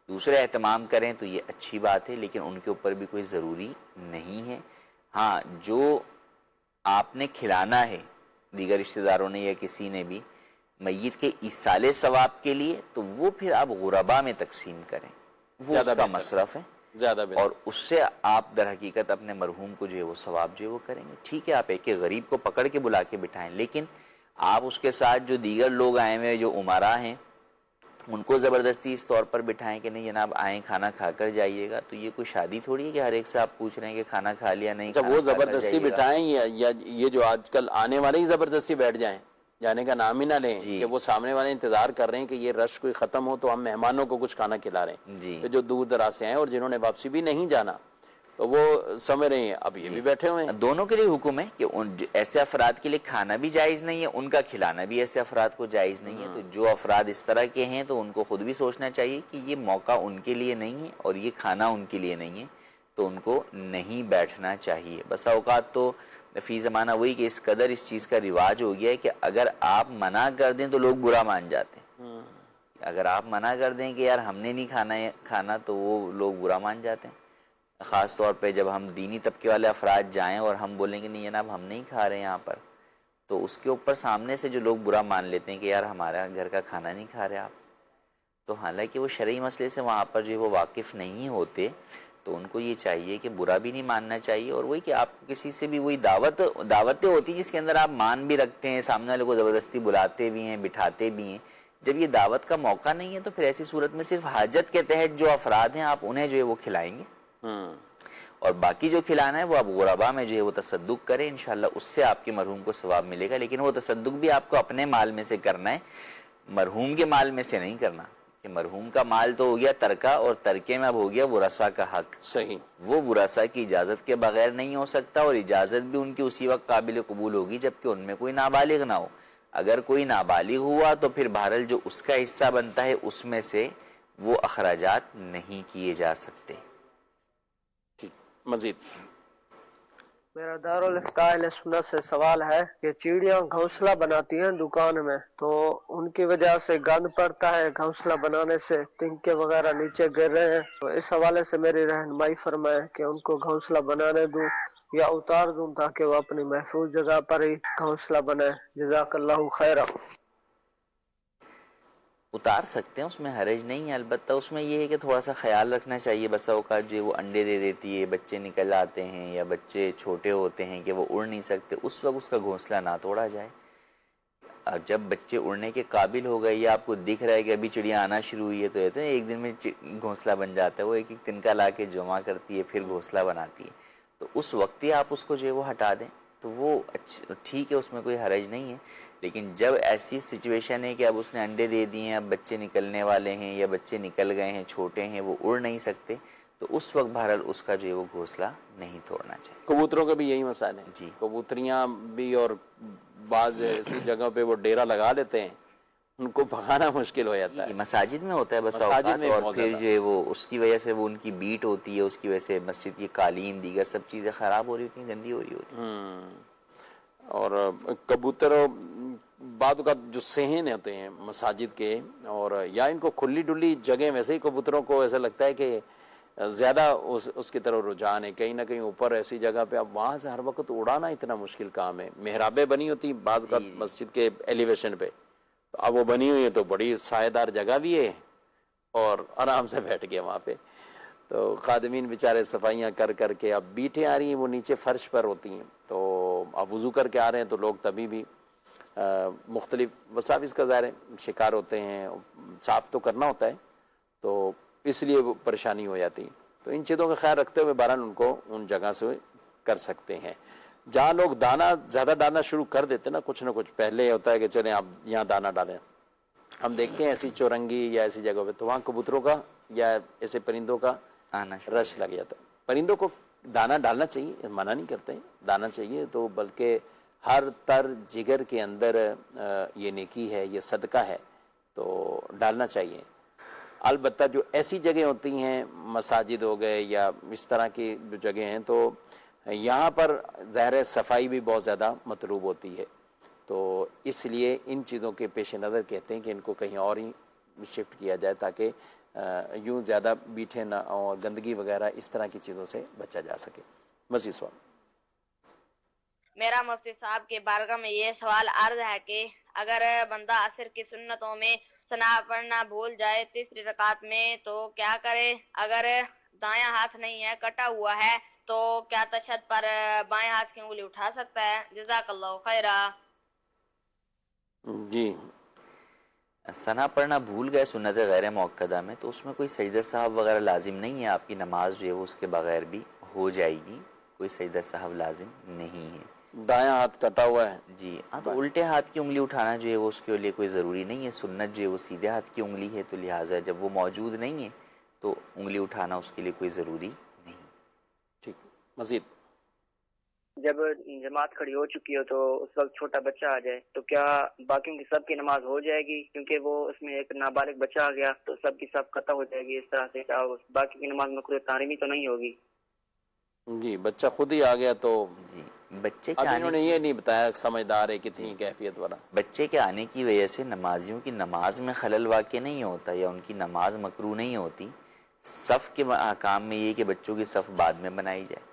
دوسرے اہتمام کریں تو یہ اچھی بات ہے، لیکن ان کے اوپر بھی کوئی ضروری نہیں ہے. ہاں جو آپ نے کھلانا ہے دیگر رشتہ داروں نے یا کسی نے بھی میت کے ایصال ثواب کے لیے، تو وہ پھر آپ غربا میں تقسیم کریں، وہ اس کا مصرف ہے زیادہ بہتر، اور اس سے آپ در حقیقت اپنے مرحوم کو جو ہے وہ ثواب جو ہے وہ کریں گے. ٹھیک ہے آپ ایک غریب کو پکڑ کے بلا کے بٹھائیں، لیکن آپ اس کے ساتھ جو دیگر لوگ آئے ہوئے جو امراء ہیں ان کو زبردستی اس طور پر بٹھائیں کہ نہیں جناب آئیں کھانا کھا کر جائیے گا. تو یہ کوئی شادی تھوڑی ہے کہ ہر ایک سے آپ پوچھ رہے ہیں کہ کھانا کھا لیا نہیں. جب وہ زبردستی بٹھائیں یا یہ جو آج کل آنے والے ہی زبردستی بیٹھ جائیں، جانے کا نام ہی نہ لیں کہ وہ سامنے والے انتظار کر رہے ہیں کہ یہ رش کوئی ختم ہو تو ہم مہمانوں کو کچھ کھانا کھلا رہے ہیں. تو جو دور دراز سے آئے اور جنہوں نے واپسی بھی نہیں جانا تو وہ سمجھ رہے ہیں اب یہ بھی بیٹھے ہوئے ہیں. دونوں کے لیے حکم ہے کہ ایسے افراد کے لیے کھانا بھی جائز نہیں ہے، ان کا کھلانا بھی ایسے افراد کو جائز نہیں ہے. تو جو افراد اس طرح کے ہیں تو ان کو خود بھی سوچنا چاہیے کہ یہ موقع ان کے لیے نہیں ہے اور یہ کھانا ان کے لیے نہیں ہے، تو ان کو نہیں بیٹھنا چاہیے. بس اوقات تو فی زمانہ وہی کہ اس قدر اس چیز کا رواج ہو گیا ہے کہ اگر آپ منع کر دیں تو لوگ برا مان جاتے ہیں. اگر آپ منع کر دیں کہ یار ہم نے نہیں کھانا تو وہ لوگ برا مان جاتے ہیں. خاص طور پہ جب ہم دینی طبقے والے افراد جائیں اور ہم بولیں کہ نہیں جناب ہم نہیں کھا رہے یہاں پر، تو اس کے اوپر سامنے سے جو لوگ برا مان لیتے ہیں کہ یار ہمارا گھر کا کھانا نہیں کھا رہے آپ، تو حالانکہ وہ شرعی مسئلے سے وہاں پر جو وہ واقف نہیں ہوتے، تو ان کو یہ چاہیے کہ برا بھی نہیں ماننا چاہیے. اور وہی کہ آپ کسی سے بھی وہی دعوتیں ہوتی ہیں جس کے اندر آپ مان بھی رکھتے ہیں، سامنے والے کو زبردستی بلاتے بھی ہیں بٹھاتے بھی ہیں. جب یہ دعوت کا موقع نہیں ہے تو پھر ایسی صورت میں صرف حاجت کے تحت جو افراد ہیں آپ انہیں جو ہے وہ کھلائیں گے، اور باقی جو کھلانا ہے وہ آپ غربا میں جو ہے وہ تصدق کریں. انشاءاللہ اس سے آپ کے مرحوم کو ثواب ملے گا. لیکن وہ تصدق بھی آپ کو اپنے مال میں سے کرنا ہے، مرحوم کے مال میں سے نہیں کرنا. کہ مرحوم کا مال تو ہو گیا ترکہ، اور ترکے میں اب ہو گیا ورثہ کا حق. صحیح، وہ ورثہ کی اجازت کے بغیر نہیں ہو سکتا، اور اجازت بھی ان کی اسی وقت قابل قبول ہوگی جبکہ ان میں کوئی نابالغ نہ ہو. اگر کوئی نابالغ ہوا تو پھر بہرحال جو اس کا حصہ بنتا ہے اس میں سے وہ اخراجات نہیں کیے جا سکتے. مزید میرا دارالفتاء اہل سنت سے سوال ہے کہ چڑیاں گھونسلہ بناتی ہیں دکان میں، تو ان کی وجہ سے گند پڑتا ہے، گھونسلہ بنانے سے تنکے وغیرہ نیچے گر رہے ہیں، تو اس حوالے سے میری رہنمائی فرمائے کہ ان کو گھونسلہ بنانے دوں یا اتار دوں تاکہ وہ اپنی محفوظ جگہ پر ہی گھونسلہ بنائے. جزاک اللہ خیرہ. اتار سکتے ہیں، اس میں حرج نہیں ہے. البتہ اس میں یہ ہے کہ تھوڑا سا خیال رکھنا چاہیے. بسا اوقات جو وہ انڈے دے دیتی ہے، بچے نکل آتے ہیں یا بچے چھوٹے ہوتے ہیں کہ وہ اڑ نہیں سکتے، اس وقت اس کا گھونسلہ نہ توڑا جائے. جب بچے اڑنے کے قابل ہو گئے یا آپ کو دکھ رہا ہے کہ ابھی چڑیا آنا شروع ہوئی ہے، تو یہ تو ایک دن میں گھونسلہ بن جاتا ہے. وہ ایک ایک تنکا لا کے جمع کرتی ہے پھر گھونسلہ بناتی ہے، تو اس وقت ہی آپ اس کو جو ہے وہ ہٹا دیں تو وہ ٹھیک ہے، اس میں کوئی حرج نہیں ہے. لیکن جب ایسی سچویشن ہے کہ اب اس نے انڈے دے دیے ہیں، اب بچے نکلنے والے ہیں یا بچے نکل گئے ہیں، چھوٹے ہیں، وہ اڑ نہیں سکتے، تو اس وقت بہرحال اس کا جو ہے وہ گھونسلہ نہیں توڑنا چاہیے. کبوتروں کا بھی یہی مسئلہ ہے جی، کبوتریاں بھی اور بعض ایسی جگہ پہ وہ ڈیرا لگا لیتے ہیں، ان کو بھگانا مشکل ہو جاتا ہے. مساجد میں ہوتا ہے بس اوقات، اور پھر جو ہے وہ اس کی وجہ سے وہ ان کی بیٹ ہوتی ہے، اس کی وجہ سے مسجد کی قالین دیگر سب چیزیں خراب ہو رہی ہوتی ہیں، گندی ہو رہی ہوتی ہیں. اور کبوتر بعض اوقات جو صحن ہوتے ہیں مساجد کے، اور یا ان کو کھلی ڈلی جگہ، ویسے ہی کبوتروں کو ایسا لگتا ہے کہ زیادہ اس کی طرف رجحان ہے. کہیں نہ کہیں اوپر ایسی جگہ پہ اب وہاں سے ہر وقت اڑانا اتنا مشکل کام ہے. محرابیں بنی ہوتی بعض اوقات مسجد کے ایلیویشن پہ، تو اب وہ بنی ہوئی ہے تو بڑی سایہ دار جگہ بھی ہے اور آرام سے بیٹھ گئے وہاں پہ. تو خادمین بیچارے صفائیاں کر کر کے اب بیٹھیں آ رہی ہیں، وہ نیچے فرش پر ہوتی ہیں، تو اب وضو کر کے آ رہے ہیں تو لوگ تبھی بھی مختلف وساوس کا ظاہر شکار ہوتے ہیں، صاف تو کرنا ہوتا ہے، تو اس لیے وہ پریشانی ہو جاتی. تو ان چیزوں کا خیال رکھتے ہوئے بہرحال ان کو ان جگہ سے کر سکتے ہیں. جہاں لوگ دانہ زیادہ ڈالنا شروع کر دیتے نا، کچھ نہ کچھ پہلے ہوتا ہے کہ چلیں آپ یہاں دانہ ڈالیں، ہم دیکھتے ہیں ایسی چورنگی یا ایسی جگہ پہ تو وہاں کبوتروں کا یا ایسے پرندوں کا رش لگ جاتا ہے. پرندوں کو دانہ ڈالنا چاہیے، منع نہیں کرتے ہیں، دانہ چاہیے، تو بلکہ ہر تر جگر کے اندر یہ نیکی ہے، یہ صدقہ ہے، تو ڈالنا چاہیے۔ البتہ جو ایسی جگہ ہوتی ہیں، مساجد ہو گئے یا اس طرح کی جو جگہ ہیں، تو یہاں پر ظاہر صفائی بھی بہت زیادہ مطلوب ہوتی ہے، تو اس لیے ان چیزوں کے پیش نظر کہتے ہیں کہ ان کو کہیں اور ہی شفٹ کیا جائے تاکہ یوں زیادہ بیٹھے نہ اور گندگی وغیرہ اس طرح کی چیزوں سے بچا جا سکے۔ مزید سوال۔ میرا مفتی صاحب کے بارگاہ میں یہ سوال عرض ہے کہ اگر بندہ عصر کی سنتوں میں ثنا پڑھنا بھول جائے تیسری رکعت میں تو کیا کرے؟ اگر دایاں ہاتھ نہیں ہے، کٹا ہوا ہے، تو کیا تشہد پر بائیں ہاتھ کی انگلی اٹھا سکتا ہے؟ جزاک اللہ خیرہ۔ جی، ثنا پڑھنا بھول گئے سنت غیر موقدہ میں تو اس میں کوئی سجدہ صاحب وغیرہ لازم نہیں ہے، آپ کی نماز جو ہے وہ اس کے بغیر بھی ہو جائے گی، کوئی سجدہ صاحب لازم نہیں ہے۔ دایاں ہاتھ کٹا ہوا ہے، جی ہاں، تو الٹے ہاتھ کی انگلی اٹھانا جو ہے وہ اس کے لیے کوئی ضروری نہیں ہے، سنت جو ہے وہ سیدھے ہاتھ کی انگلی ہے، تو لہٰذا جب وہ موجود نہیں ہے تو انگلی اٹھانا اس کے لیے کوئی ضروری نہیں۔ ٹھیک، مزید۔ جب جماعت کھڑی ہو چکی ہو تو اس وقت چھوٹا بچہ آ جائے تو کیا باقیوں کی سب کی نماز ہو جائے گی؟ کیونکہ وہ اس میں ایک نابالغ بچہ آ گیا تو سب کی سب قطع ہو جائے گی، اس طرح سے کیا باقی کی نماز مکروہ تحریمی تو نہیں ہوگی؟ جی، بچہ خود ہی آ گیا تو جی، بچے اب کے انہوں نے یہ نہیں بتایا سمجھدار ہے کتنی کیفیت والا۔ بچے کے آنے کی وجہ سے نمازیوں کی نماز میں خلل واقع نہیں ہوتا یا ان کی نماز مکروہ نہیں ہوتی۔ صف کے احکام میں یہ کہ بچوں کی صف بعد میں بنائی جائے،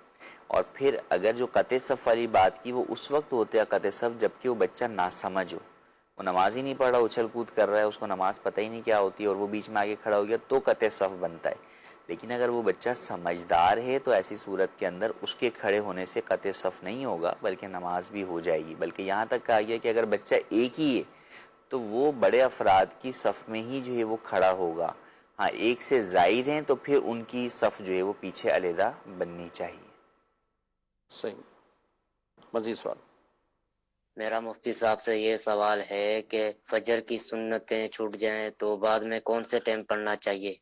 اور پھر اگر جو قطع صف والی بات کی وہ اس وقت ہوتے ہیں قطع صف جبکہ وہ بچہ ناسمجھ ہو، وہ نماز ہی نہیں پڑھ رہا، اچھل کود کر رہا ہے، اس کو نماز پتہ ہی نہیں کیا ہوتی اور وہ بیچ میں آگے کھڑا ہو گیا تو قطع صف بنتا ہے۔ لیکن اگر وہ بچہ سمجھدار ہے تو ایسی صورت کے اندر اس کے کھڑے ہونے سے قطع صف نہیں ہوگا بلکہ نماز بھی ہو جائے گی، بلکہ یہاں تک کہا گیا کہ اگر بچہ ایک ہی ہے تو وہ بڑے افراد کی صف میں ہی جو ہے وہ کھڑا ہوگا، ہاں ایک سے زائد ہیں تو پھر ان کی صف جو ہے وہ پیچھے علیحدہ بننی چاہیے۔ صحیح، مزید سوال۔ میرا مفتی صاحب سے یہ سوال ہے کہ فجر کی سنتیں چھوٹ جائیں تو بعد میں کون سے ٹائم پڑھنا چاہیے؟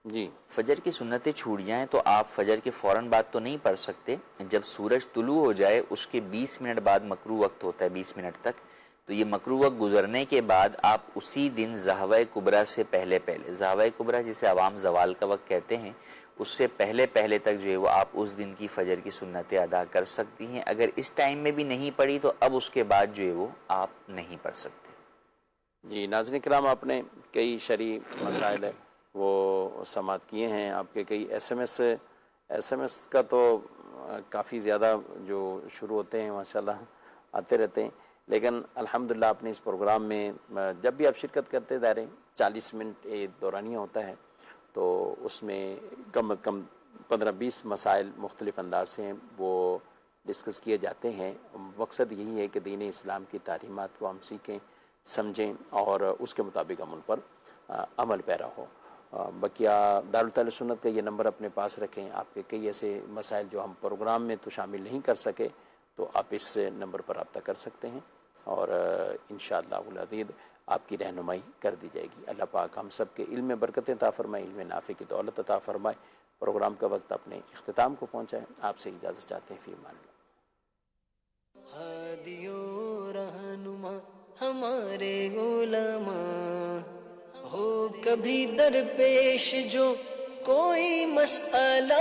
جی، فجر کی سنتیں چھوٹ جائیں تو آپ فجر کے فوراً بعد تو نہیں پڑھ سکتے، جب سورج طلوع ہو جائے اس کے 20 منٹ بعد مکروہ وقت ہوتا ہے، 20 منٹ تک، تو یہ مکروہ وقت گزرنے کے بعد آپ اسی دن ضحوہ کبریٰ سے پہلے ضحوہ کبریٰ جسے عوام زوال کا وقت کہتے ہیں، اس سے پہلے تک جو ہے وہ آپ اس دن کی فجر کی سنتیں ادا کر سکتی ہیں۔ اگر اس ٹائم میں بھی نہیں پڑھی تو اب اس کے بعد جو ہے وہ آپ نہیں پڑھ سکتے۔ جی ناظرین کرام، آپ نے کئی شرعی مسائل وہ سماعت کیے ہیں، آپ کے کئی ایس ایم ایس کا تو کافی زیادہ جو شروع ہوتے ہیں ماشاءاللہ آتے رہتے ہیں، لیکن الحمدللہ آپ نے اس پروگرام میں جب بھی آپ شرکت کرتے ظاہر 40 منٹ دورانیہ ہوتا ہے تو اس میں کم از کم 15-20 مسائل مختلف انداز سے وہ ڈسکس کیے جاتے ہیں۔ مقصد یہی ہے کہ دین اسلام کی تعلیمات کو ہم سیکھیں، سمجھیں اور اس کے مطابق ہم ان پر عمل پیرا ہو۔ بقیہ دارالتعلیم سنت کا یہ نمبر اپنے پاس رکھیں، آپ کے کئی ایسے مسائل جو ہم پروگرام میں تو شامل نہیں کر سکے تو آپ اس نمبر پر رابطہ کر سکتے ہیں اور انشاءاللہ العزیز آپ کی رہنمائی کر دی جائے گی۔ اللہ پاک ہم سب کے علم میں برکت عطا فرمائے، علم نافع کی دولت عطا فرمائے۔ پروگرام کا وقت اپنے اختتام کو پہنچا ہے، آپ سے اجازت چاہتے ہیں، فی امان اللہ۔ ہادی و رہنما ہمارے علماء، ہو کبھی درپیش جو کوئی مسئلہ،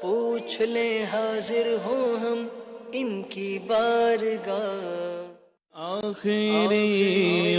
پوچھ لیں حاضر ہوں ہم ان کی بارگاہ۔ آخری